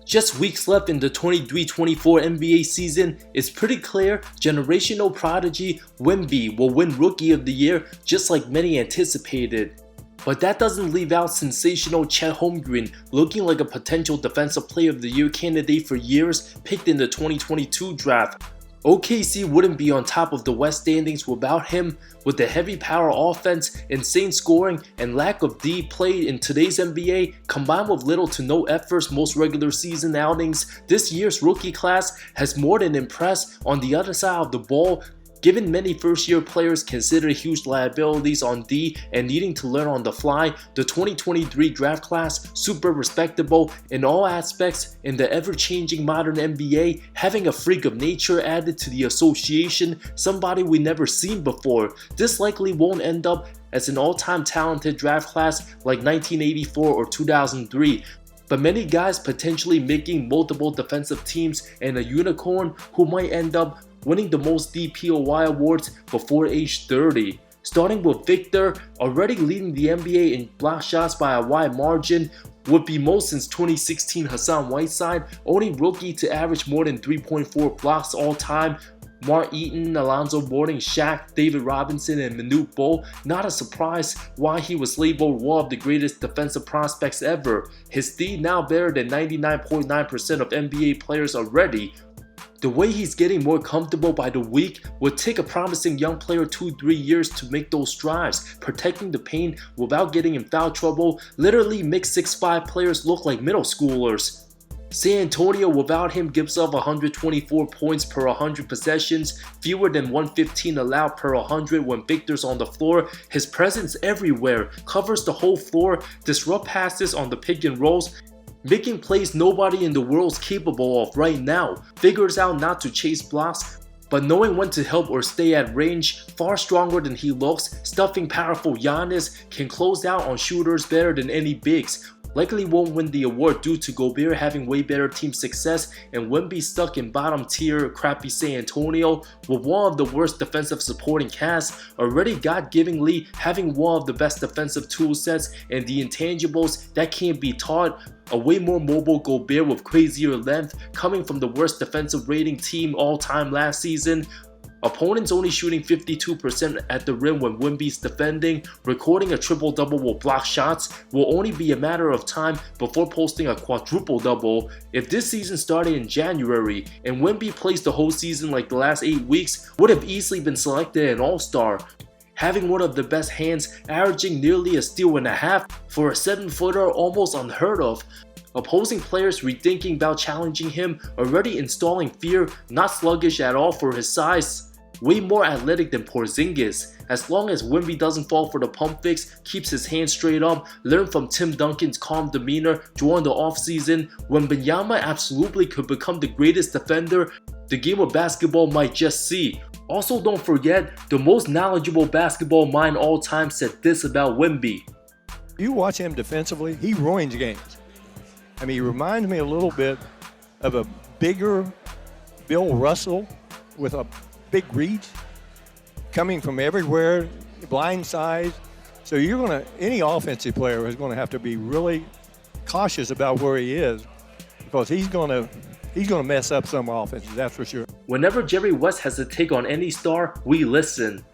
Just weeks left in the 23-24 NBA season, it's pretty clear generational prodigy Wemby will win Rookie of the Year just like many anticipated. But that doesn't leave out sensational Chet Holmgren looking like a potential Defensive Player of the Year candidate for years, picked in the 2022 draft. OKC wouldn't be on top of the West standings without him. With the heavy power offense, insane scoring, and lack of D played in today's NBA, combined with little to no efforts most regular season outings, this year's rookie class has more than impressed on the other side of the ball. Given many first-year players considered huge liabilities on D and needing to learn on the fly, the 2023 draft class super respectable in all aspects in the ever-changing modern NBA, having a freak of nature added to the association, somebody we never seen before. This likely won't end up as an all-time talented draft class like 1984 or 2003. But many guys potentially making multiple defensive teams and a unicorn who might end up winning the most DPOY awards before age 30. Starting with Victor, already leading the NBA in block shots by a wide margin, would be most since 2016 Hassan Whiteside, only rookie to average more than 3.4 blocks all time. Mark Eaton, Alonzo Mourning, Shaq, David Robinson, and Manute Bol. Not a surprise why he was labeled one of the greatest defensive prospects ever. His D now better than 99.9% of NBA players already. The way he's getting more comfortable by the week would take a promising young player 2-3 years to make those strides, protecting the paint without getting in foul trouble. Literally makes 6'5" players look like middle schoolers. San Antonio without him gives up 124 points per 100 possessions, fewer than 115 allowed per 100 when Victor's on the floor. His presence everywhere, covers the whole floor, disrupt passes on the pick and rolls, making plays nobody in the world's capable of right now. Figures out not to chase blocks, but knowing when to help or stay at range. Far stronger than he looks, stuffing powerful Giannis, can close out on shooters better than any bigs. Likely won't win the award due to Gobert having way better team success and Wemby stuck in bottom tier crappy San Antonio with one of the worst defensive supporting casts, already God-givingly having one of the best defensive tool sets and the intangibles that can't be taught. A way more mobile Gobert with crazier length, coming from the worst defensive rating team all time last season. Opponents only shooting 52% at the rim when Wemby's defending, recording a triple-double with block shots. Will only be a matter of time before posting a quadruple-double. If this season started in January and Wemby plays the whole season like the last 8 weeks, would have easily been selected an all-star. Having one of the best hands, averaging nearly a steal and a half for a 7-footer, almost unheard of. Opposing players rethinking about challenging him, already installing fear, not sluggish at all for his size. Way more athletic than Porzingis. As long as Wemby doesn't fall for the pump fakes, keeps his hands straight up, learn from Tim Duncan's calm demeanor during the offseason, Wembanyama absolutely could become the greatest defender the game of basketball might just see. Also, don't forget, the most knowledgeable basketball mind all time said this about Wemby. You watch him defensively, he ruins games. I mean, he reminds me a little bit of a bigger Bill Russell with a big reach, coming from everywhere, blind size. So any offensive player is going to have to be really cautious about where he is, because he's going to mess up some offenses, that's for sure. Whenever Jerry West has to take on any star, we listen.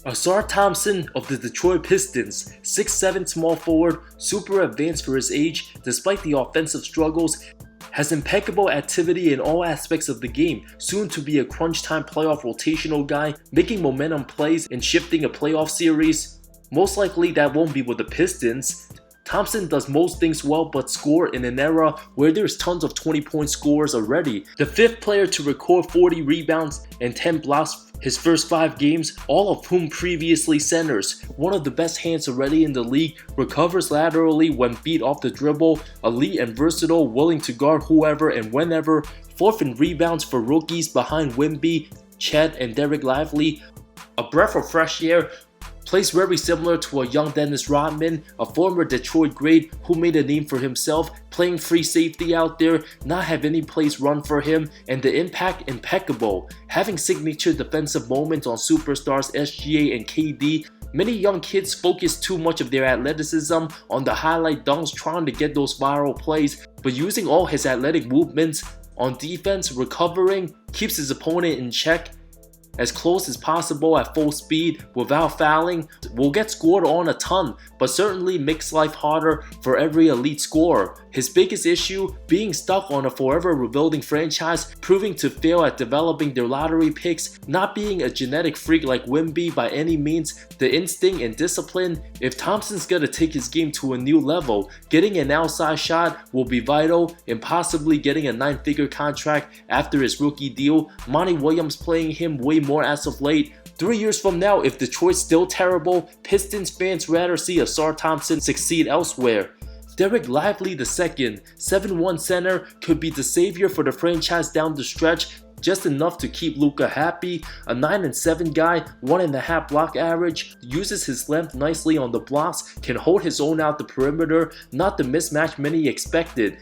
Ausar Thompson of the Detroit Pistons, 6'7" small forward, super advanced for his age, despite the offensive struggles, has impeccable activity in all aspects of the game, soon to be a crunch time playoff rotational guy, making momentum plays and shifting a playoff series. Most likely that won't be with the Pistons. Thompson does most things well but score in an era where there's tons of 20-point scorers already. The 5th player to record 40 rebounds and 10 blocks his first 5 games, all of whom previously centers. One of the best hands already in the league, recovers laterally when beat off the dribble, elite and versatile, willing to guard whoever and whenever. 4th in rebounds for rookies behind Wemby, Chet, and Dereck Lively. A breath of fresh air. Plays very similar to a young Dennis Rodman, a former Detroit great who made a name for himself, playing free safety out there, not have any plays run for him, and the impact impeccable. Having signature defensive moments on superstars SGA and KD, Many young kids focus too much of their athleticism on the highlight dunks trying to get those viral plays, but using all his athletic movements on defense, recovering, keeps his opponent in check as close as possible at full speed without fouling, will get scored on a ton, but certainly makes life harder for every elite scorer. His biggest issue, being stuck on a forever rebuilding franchise, proving to fail at developing their lottery picks, not being a genetic freak like Wemby by any means, the instinct and discipline. If Thompson's gonna take his game to a new level, getting an outside shot will be vital, and possibly getting a 9-figure contract after his rookie deal. Monty Williams playing him way more as of late. 3 years from now, if Detroit's still terrible, Pistons fans rather see Ausar Thompson succeed elsewhere. Dereck Lively II, 7'1" center, could be the savior for the franchise down the stretch, just enough to keep Luka happy. A 9-7 guy, 1.5 block average, uses his length nicely on the blocks, can hold his own out the perimeter, not the mismatch many expected.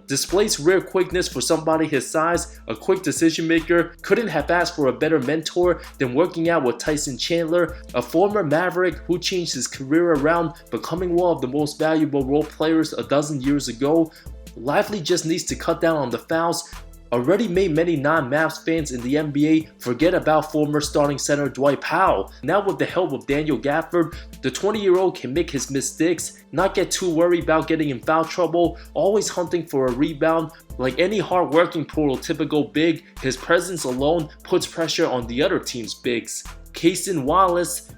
Displays rare quickness for somebody his size, a quick decision maker. Couldn't have asked for a better mentor than working out with Tyson Chandler, a former Maverick who changed his career around, becoming one of the most valuable role players a dozen years ago. Lively just needs to cut down on the fouls. Already made many non-Mavs fans in the NBA forget about former starting center Dwight Powell. Now with the help of Daniel Gafford, the 20-year-old can make his mistakes, not get too worried about getting in foul trouble, always hunting for a rebound. Like any hard-working prototypical big, his presence alone puts pressure on the other team's bigs. Cason Wallace,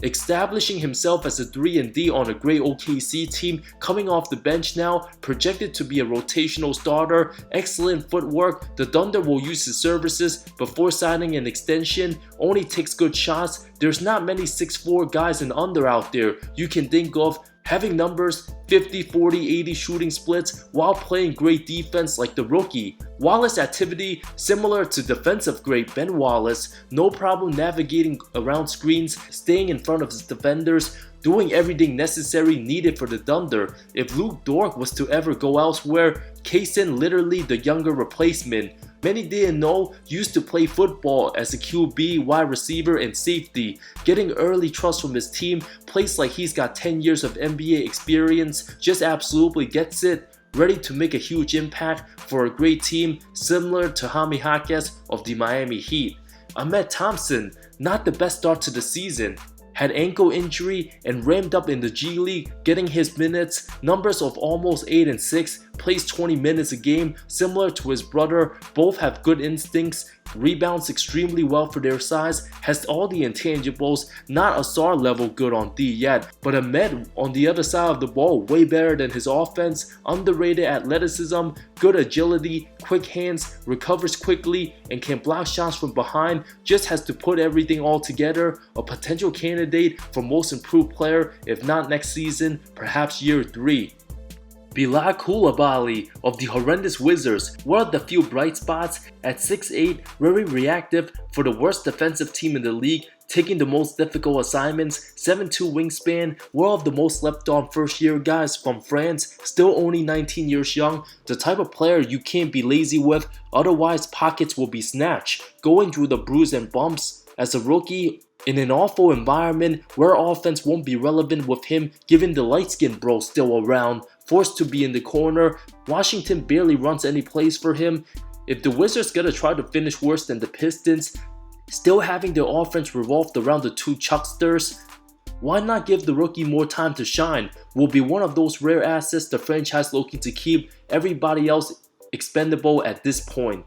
establishing himself as a 3-and-D on a great OKC team, coming off the bench now, projected to be a rotational starter, excellent footwork. The Thunder will use his services before signing an extension, only takes good shots. There's not many 6'4" guys and under out there you can think of having numbers 50, 40, 80 shooting splits while playing great defense like the rookie. Wallace activity similar to defensive great Ben Wallace, no problem navigating around screens, staying in front of his defenders, doing everything necessary needed for the Thunder. If Luke Dort was to ever go elsewhere, Cason literally the younger replacement. Many didn't know used to play football as a QB, wide receiver, and safety. Getting early trust from his team, plays like he's got 10 years of NBA experience, just absolutely gets it. Ready to make a huge impact for a great team, similar to Jaime Jaquez of the Miami Heat. Ausar Thompson, not the best start to the season. Had ankle injury and ramped up in the G League, getting his minutes, numbers of almost 8 and 6, plays 20 minutes a game, similar to his brother. Both have good instincts, rebounds extremely well for their size, has all the intangibles, not Ausar level good on D yet, but Ahmed on the other side of the ball way better than his offense, underrated athleticism, good agility, quick hands, recovers quickly and can block shots from behind, just has to put everything all together. A potential candidate for most improved player, if not next season, perhaps year 3. Bilal Coulibaly of the horrendous Wizards, one of the few bright spots. At 6'8", very reactive for the worst defensive team in the league, taking the most difficult assignments, 7'2" wingspan, one of the most slept on first-year guys from France, still only 19 years young, the type of player you can't be lazy with, otherwise pockets will be snatched, going through the bruise and bumps. As a rookie, in an awful environment where offense won't be relevant with him given the light-skinned bro still around, forced to be in the corner, Washington barely runs any plays for him. If the Wizards gotta try to finish worse than the Pistons, still having their offense revolved around the two chucksters, why not give the rookie more time to shine? Will be one of those rare assets the franchise looking to keep, everybody else expendable at this point.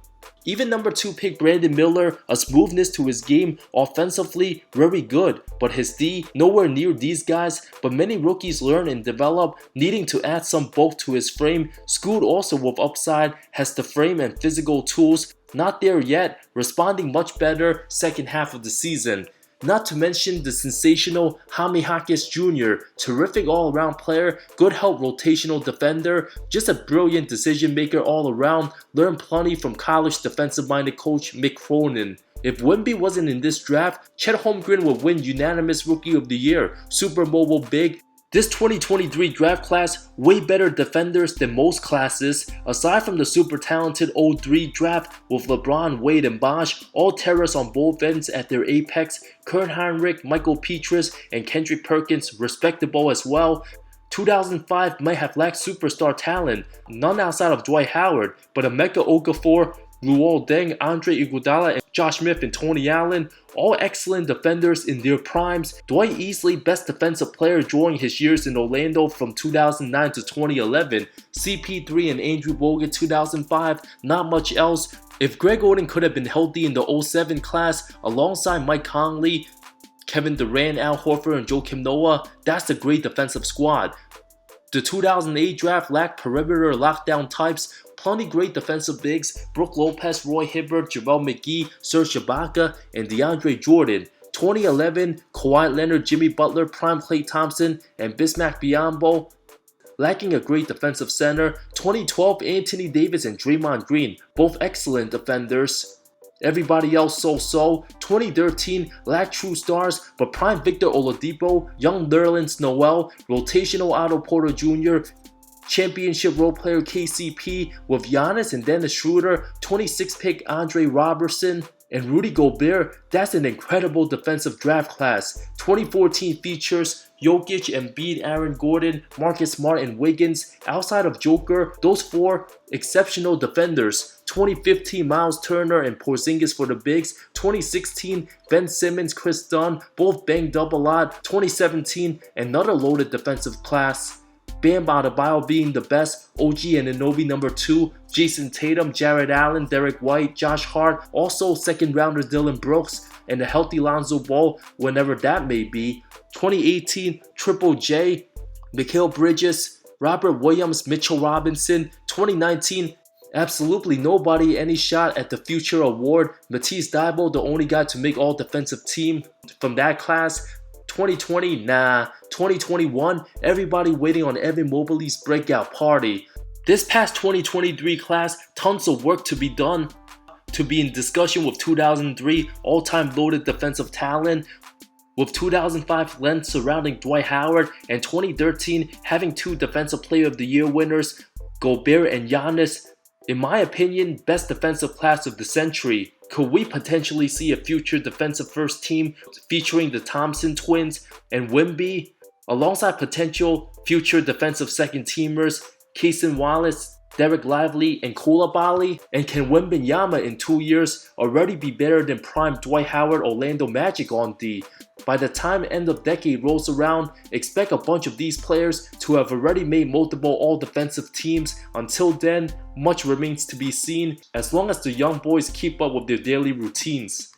Even number 2 pick Brandon Miller, a smoothness to his game, offensively very good, but his D nowhere near these guys. But many rookies learn and develop, needing to add some bulk to his frame. Scoot also with upside, has the frame and physical tools, not there yet, responding much better second half of the season. Not to mention the sensational Jaime Jaquez Jr., terrific all-around player, good help rotational defender, just a brilliant decision maker all around, learned plenty from college defensive-minded coach Mick Cronin. If Wemby wasn't in this draft, Chet Holmgren would win unanimous Rookie of the Year, super mobile big. This 2023 draft class, way better defenders than most classes. Aside from the super talented 03 draft with LeBron, Wade, and Bosh, all terrorists on both ends at their apex, Kurt Heinrich, Michael Petrus, and Kendrick Perkins respectable as well. 2005 might have lacked superstar talent, none outside of Dwight Howard, but Emeka Okafor, Luol Deng, Andre Iguodala, and Josh Smith and Tony Allen, all excellent defenders in their primes. Dwight Easley, best defensive player during his years in Orlando from 2009 to 2011. CP3 and Andrew Bogut 2005, not much else. If Greg Oden could have been healthy in the 07 class alongside Mike Conley, Kevin Durant, Al Horford, and Joakim Noah, that's a great defensive squad. The 2008 draft lacked perimeter lockdown types, plenty great defensive bigs, Brook Lopez, Roy Hibbert, JaVale McGee, Serge Ibaka, and DeAndre Jordan. 2011, Kawhi Leonard, Jimmy Butler, prime Klay Thompson, and Bismack Biyombo, lacking a great defensive center. 2012, Anthony Davis and Draymond Green, both excellent defenders. Everybody else so-so. 2013, lacked true stars, but prime Victor Oladipo, young Nerlens Noel, rotational Otto Porter Jr., championship role player KCP with Giannis and Dennis Schroeder, 26 pick Andre Robertson, and Rudy Gobert. That's an incredible defensive draft class. 2014 features Jokic, Embiid, Aaron Gordon, Marcus Smart, and Wiggins. Outside of Joker, those four exceptional defenders. 2015, Miles Turner and Porzingis for the bigs. 2016, Ben Simmons, Chris Dunn, both banged up a lot. 2017, another loaded defensive class. Bam Adebayo being the best, OG Anunoby number 2, Jason Tatum, Jared Allen, Derek White, Josh Hart, also second rounder Dylan Brooks, and a healthy Lonzo Ball whenever that may be. 2018, Triple J, Mikal Bridges, Robert Williams, Mitchell Robinson. 2019, absolutely nobody any shot at the Future Award. Matisse Thybulle, the only guy to make all defensive team from that class. 2020, nah. 2021, everybody waiting on Evan Mobley's breakout party. This past 2023 class, tons of work to be done to be in discussion with 2003 all-time loaded defensive talent, with 2005 length surrounding Dwight Howard, and 2013 having 2 Defensive Player of the Year winners, Gobert and Giannis. In my opinion, best defensive class of the century. Could we potentially see a future defensive first team featuring the Thompson twins and Wemby, alongside potential future defensive second teamers Cason Wallace, Dereck Lively, and Coulibaly? And can Wembanyama in 2 years already be better than prime Dwight Howard Orlando Magic on D? By the time end of decade rolls around, expect a bunch of these players to have already made multiple all-defensive teams. Until then, much remains to be seen, as long as the young boys keep up with their daily routines.